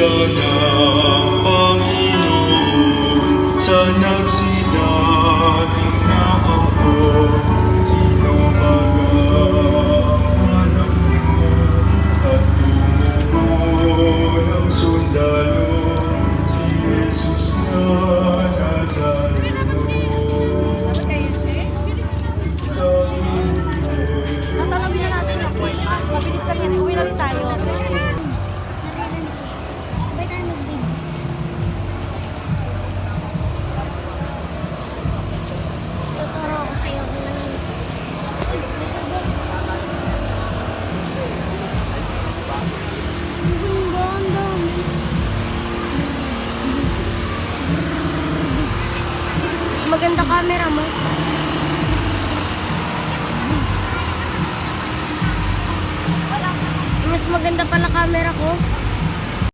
sila ng Panginoon sa nagsilabing na ako. Sino maghahanap mo at tumubo ng sundalo? Si Jesus na Nazareno. Sa Tatalawin na natin yung point. Mabilis lang yan. Uwi na rin tayo. Tuturo ko sa'yo kung ano. Mas maganda camera mo. Mas maganda pala camera ko.